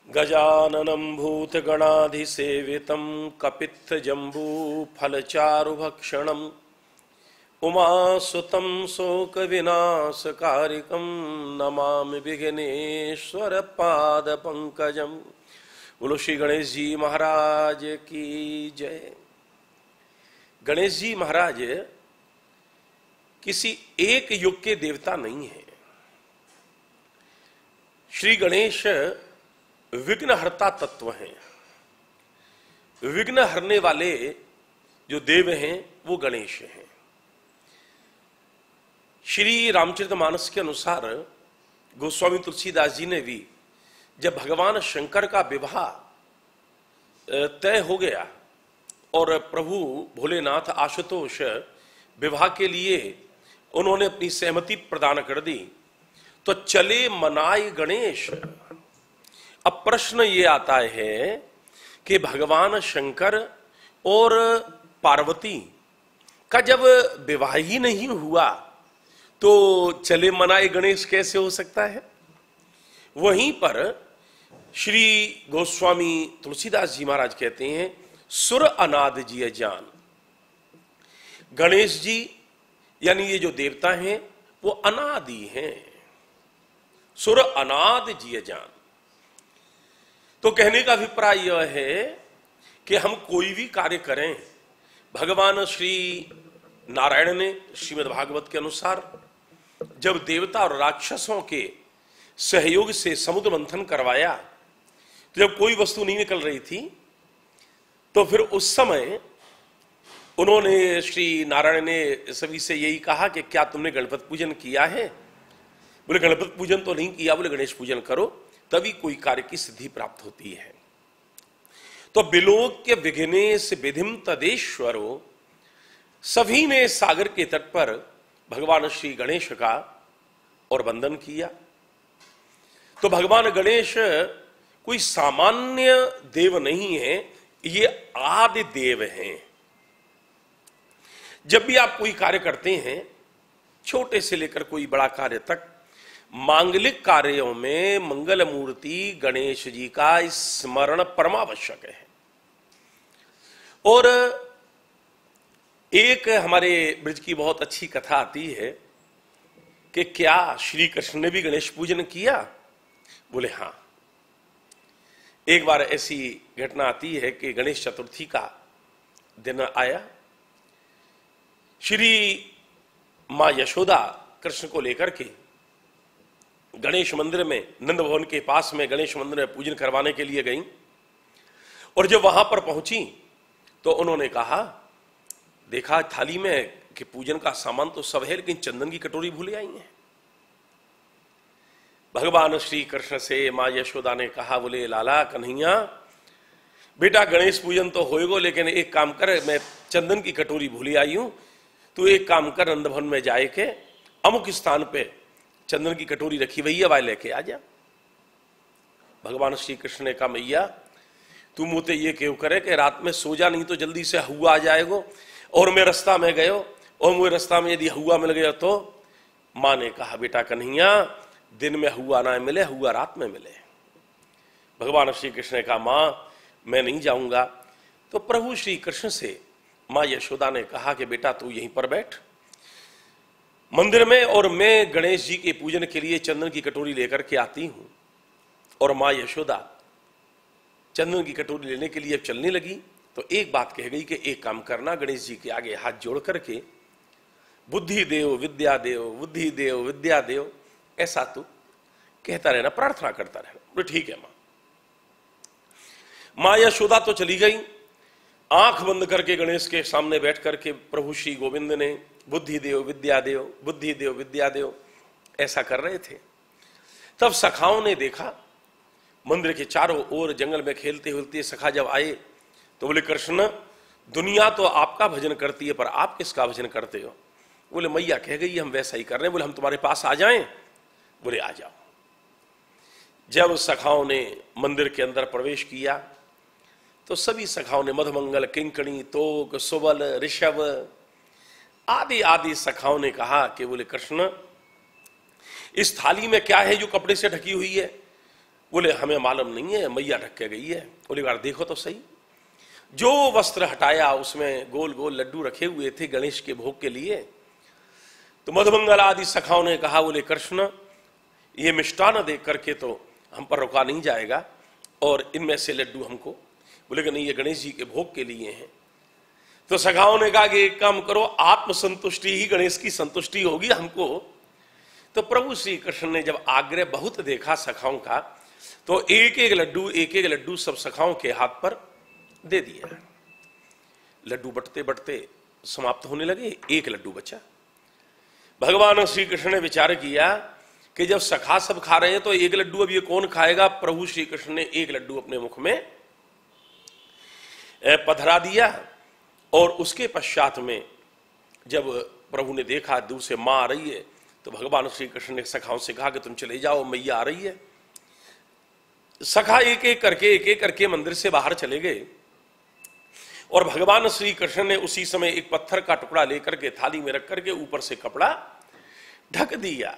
गजाननं भूतगणाधिसेवितं कपित्थजम्बूफलचारुभक्षणम् उमासुतं शोकविनाशकारिकं नमामि विघ्नेश्वरपादपङ्कजम्। बोलो श्री गणेश जी महाराज की जय। गणेश जी महाराज किसी एक युग के देवता नहीं है। श्री गणेश विघ्नहर्ता तत्व हैं। विघ्न हरने वाले जो देव हैं वो गणेश हैं। श्री रामचरितमानस के अनुसार गोस्वामी तुलसीदास जी ने भी जब भगवान शंकर का विवाह तय हो गया और प्रभु भोलेनाथ आशुतोष विवाह के लिए उन्होंने अपनी सहमति प्रदान कर दी, तो चले मनाए गणेश। अब प्रश्न ये आता है कि भगवान शंकर और पार्वती का जब विवाह ही नहीं हुआ तो चले मनाए गणेश कैसे हो सकता है। वहीं पर श्री गोस्वामी तुलसीदास जी महाराज कहते हैं, सुर अनाद जी जान। गणेश जी यानी ये जो देवता हैं वो अनादि हैं। सुर अनाद जी जान। तो कहने का अभिप्राय यह है कि हम कोई भी कार्य करें, भगवान श्री नारायण ने श्रीमद् भागवत के अनुसार जब देवता और राक्षसों के सहयोग से समुद्र मंथन करवाया, तो जब कोई वस्तु नहीं निकल रही थी तो फिर उस समय उन्होंने श्री नारायण ने सभी से यही कहा कि क्या तुमने गणपति पूजन किया है। बोले गणपति पूजन तो नहीं किया। बोले गणेश पूजन करो, तभी कोई कार्य की सिद्धि प्राप्त होती है। तो विलोक्य विघ्नेश विधिम तदेश्वरो, सभी ने सागर के तट पर भगवान श्री गणेश का और वंदन किया। तो भगवान गणेश कोई सामान्य देव नहीं है, ये आदि देव हैं। जब भी आप कोई कार्य करते हैं, छोटे से लेकर कोई बड़ा कार्य तक, मांगलिक कार्यों में मंगल मूर्ति गणेश जी का स्मरण परमावश्यक है। और एक हमारे ब्रज की बहुत अच्छी कथा आती है कि क्या श्री कृष्ण ने भी गणेश पूजन किया। बोले हां। एक बार ऐसी घटना आती है कि गणेश चतुर्थी का दिन आया। श्री मां यशोदा कृष्ण को लेकर के गणेश मंदिर में, नंद भवन के पास में गणेश मंदिर में पूजन करवाने के लिए गई। और जब वहां पर पहुंची तो उन्होंने कहा, देखा थाली में कि पूजन का सामान तो सब है, लेकिन चंदन की कटोरी भूले आई है। भगवान श्री कृष्ण से मां यशोदा ने कहा, बोले लाला कन्हैया, बेटा गणेश पूजन तो होएगो, लेकिन एक काम कर, मैं चंदन की कटोरी भूली आई हूं, तू एक काम कर, नंद भवन में जाए के अमुक स्थान पे चंदन की कटोरी रखी भैया, वाय लेके आ जा। भगवान श्री कृष्ण ने कहा, मैया तू मुझे ये क्यों करे कि रात में सो जा, नहीं तो जल्दी से हुआ आ जाएगो, और मैं रास्ता में गयो और मुझे रास्ता में यदि हुआ मिल गया तो। मां ने कहा, बेटा कन्हैया, दिन में हुआ ना मिले, हुआ रात में मिले। भगवान श्री कृष्ण ने कहा, मां मैं नहीं जाऊंगा। तो प्रभु श्री कृष्ण से मां यशोदा ने कहा कि बेटा तू यहीं पर बैठ मंदिर में, और मैं गणेश जी के पूजन के लिए चंदन की कटोरी लेकर के आती हूं। और मां यशोदा चंदन की कटोरी लेने के लिए अब चलने लगी तो एक बात कह गई कि एक काम करना, गणेश जी के आगे हाथ जोड़ करके बुद्धि देव विद्या देव, बुद्धि देव विद्या देव, ऐसा तू कहता रहना, प्रार्थना करता रहना। बोले ठीक है मां। मां यशोदा तो चली गई। आंख बंद करके गणेश के सामने बैठ करके प्रभु श्री गोविंद ने बुद्धि देव विद्या देव, बुद्धि देव विद्या देव ऐसा कर रहे थे। तब सखाओं ने देखा, मंदिर के चारों ओर जंगल में खेलते खेलते सखा जब आए तो बोले, कृष्ण दुनिया तो आपका भजन करती है, पर आप किसका भजन करते हो। बोले मैया कह गई हम वैसा ही कर रहे हैं। बोले हम तुम्हारे पास आ जाएं। बोले आ जाओ। जब सखाओं ने मंदिर के अंदर प्रवेश किया तो सभी सखाओं ने मधुमंगल, किंकणी, तोक, सुबल, ऋषभ आदि आदि सखाओं ने कहा कि बोले कृष्ण इस थाली में क्या है जो कपड़े से ढकी हुई है। बोले हमें मालूम नहीं है, मैया ढक के गई है। बोले बार देखो तो सही। जो वस्त्र हटाया उसमें गोल गोल लड्डू रखे हुए थे गणेश के भोग के लिए। तो मधुमंगल आदि सखाओं ने कहा, बोले कृष्ण ये मिष्टान देख करके तो हम पर रुका नहीं जाएगा, और इनमें से लड्डू हमको। बोले कि नहीं, ये गणेश जी के भोग के लिए हैं। तो सखाओं ने कहा कि एक काम करो, आत्मसंतुष्टि ही गणेश की संतुष्टि होगी हमको। तो प्रभु श्री कृष्ण ने जब आग्रह बहुत देखा सखाओं का, तो एक एक लड्डू सब सखाओं के हाथ पर दे दिया। लड्डू बटते बटते समाप्त होने लगे, एक लड्डू बचा। भगवान श्री कृष्ण ने विचार किया कि जब सखा सब खा रहे हैं तो एक लड्डू अब ये कौन खाएगा। प्रभु श्री कृष्ण ने एक लड्डू अपने मुख में पधरा दिया, और उसके पश्चात में जब प्रभु ने देखा दूर से मां आ रही है, तो भगवान श्री कृष्ण ने सखाओं से कहा कि तुम चले जाओ, मैया आ रही है। सखा एक एक करके मंदिर से बाहर चले गए, और भगवान श्री कृष्ण ने उसी समय एक पत्थर का टुकड़ा लेकर के थाली में रख करके ऊपर से कपड़ा ढक दिया,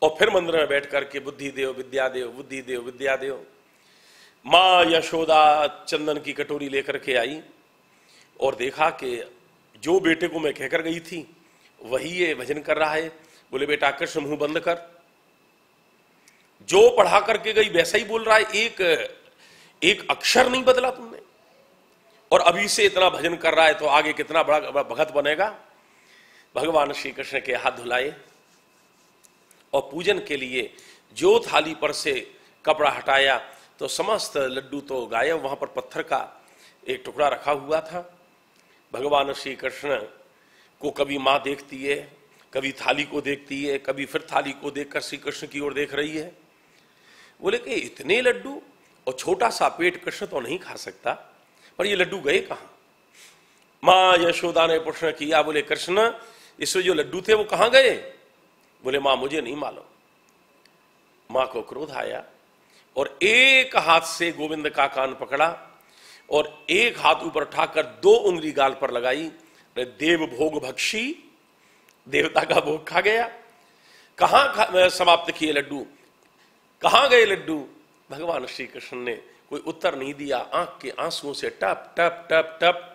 और फिर मंदिर में बैठ करके बुद्धि देव विद्या देव, बुद्धि देव विद्या देव। मां यशोदा चंदन की कटोरी लेकर के आई, और देखा कि जो बेटे को मैं कहकर गई थी वही ये भजन कर रहा है। बोले बेटा कृष्ण मुंह बंद कर, जो पढ़ा करके गई वैसा ही बोल रहा है, एक अक्षर नहीं बदला तुमने, और अभी से इतना भजन कर रहा है तो आगे कितना बड़ा भगत बनेगा। भगवान श्री कृष्ण के हाथ धुलाए, और पूजन के लिए जो थाली पर से कपड़ा हटाया तो समस्त लड्डू तो गायब, वहां पर पत्थर का एक टुकड़ा रखा हुआ था। भगवान श्री कृष्ण को कभी मां देखती है, कभी थाली को देखती है, कभी फिर थाली को देखकर श्री कृष्ण की ओर देख रही है। बोले कि इतने लड्डू, और छोटा सा पेट कृष्ण तो नहीं खा सकता, पर ये लड्डू गए कहां। मां यशोदा ने प्रश्न किया, बोले कृष्ण इसमें जो लड्डू थे वो कहां गए। बोले मां मुझे नहीं मालूम। मां को क्रोध आया, और एक हाथ से गोविंद का कान पकड़ा, और एक हाथ ऊपर उठाकर 2 उंगली गाल पर लगाई। देव भोग भक्षी, देवता का भोग खा गया। कहां समाप्त किए लड्डू, कहां गए लड्डू। भगवान श्री कृष्ण ने कोई उत्तर नहीं दिया। आंख के आंसुओं से टप टप टप टप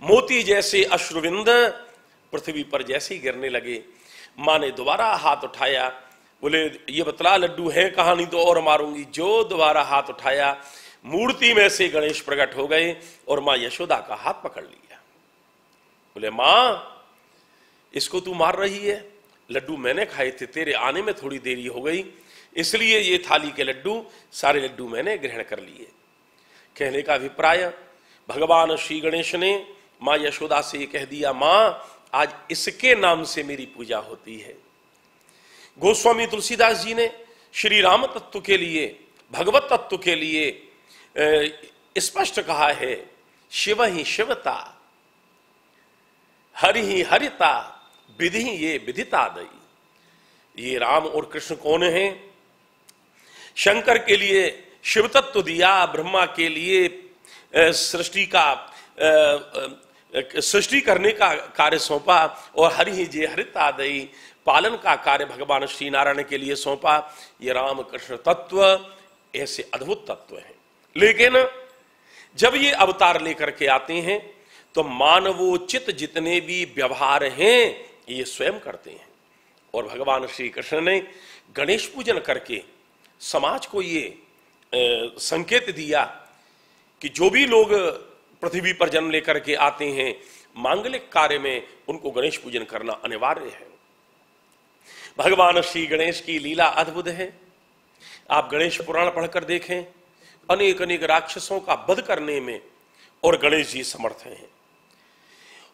मोती जैसे अश्रुविंद पृथ्वी पर जैसे ही गिरने लगे। मां ने दोबारा हाथ उठाया, बोले ये बतला लड्डू है कहां, नहीं तो और मारूंगी। जो दोबारा हाथ उठाया, मूर्ति में से गणेश प्रकट हो गए, और मां यशोदा का हाथ पकड़ लिया। बोले मां इसको तू मार रही है, लड्डू मैंने खाए थे, तेरे आने में थोड़ी देरी हो गई, इसलिए ये थाली के लड्डू सारे लड्डू मैंने ग्रहण कर लिए। कहने का अभिप्राय, भगवान श्री गणेश ने मां यशोदा से ये कह दिया, मां आज इसके नाम से मेरी पूजा होती है। गोस्वामी तुलसीदास जी ने श्री राम तत्व के लिए, भगवत तत्व के लिए स्पष्ट कहा है, शिव ही शिवता, हरि ही हरिता, विधि ये विधिता दई। ये राम और कृष्ण कौन हैं। शंकर के लिए शिव तत्व दिया, ब्रह्मा के लिए सृष्टि करने का कार्य सौंपा, और हरि ही जे हरिता दई, पालन का कार्य भगवान श्री नारायण के लिए सौंपा। ये राम कृष्ण तत्व ऐसे अद्भुत तत्व हैं। लेकिन जब ये अवतार लेकर के आते हैं तो मानवोचित जितने भी व्यवहार हैं ये स्वयं करते हैं। और भगवान श्री कृष्ण ने गणेश पूजन करके समाज को ये संकेत दिया कि जो भी लोग पृथ्वी पर जन्म लेकर के आते हैं, मांगलिक कार्य में उनको गणेश पूजन करना अनिवार्य है। भगवान श्री गणेश की लीला अद्भुत है। आप गणेश पुराण पढ़कर देखें, अनेक अनेक राक्षसों का वध करने में और गणेश जी समर्थ हैं।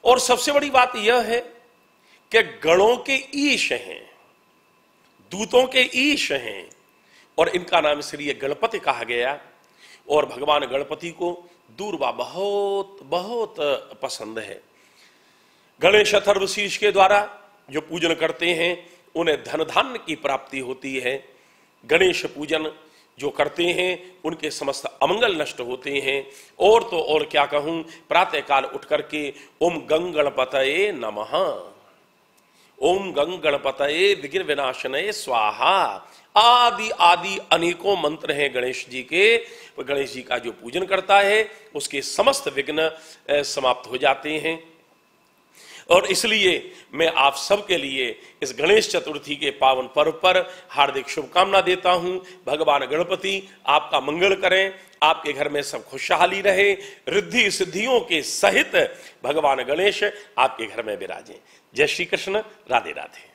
और सबसे बड़ी बात यह है कि गणों के ईश हैं, दूतों के ईश हैं, और इनका नाम इसलिए गणपति कहा गया। और भगवान गणपति को दूर्वा बहुत बहुत पसंद है। गणेश अथर्वशीर्ष के द्वारा जो पूजन करते हैं उन्हें धन धान्य की प्राप्ति होती है। गणेश पूजन जो करते हैं उनके समस्त अमंगल नष्ट होते हैं। और तो और क्या कहूं, प्रातः काल उठ करके ओम गंग गणपतये नमः, ओम गंग गणपतये विघ्न विनाशनये स्वाहा, आदि आदि अनेकों मंत्र हैं गणेश जी के। गणेश जी का जो पूजन करता है उसके समस्त विघ्न समाप्त हो जाते हैं। और इसलिए मैं आप सबके लिए इस गणेश चतुर्थी के पावन पर्व पर हार्दिक शुभकामना देता हूं। भगवान गणपति आपका मंगल करें, आपके घर में सब खुशहाली रहे, रिद्धि सिद्धियों के सहित भगवान गणेश आपके घर में विराजें। जय श्री कृष्ण, राधे राधे।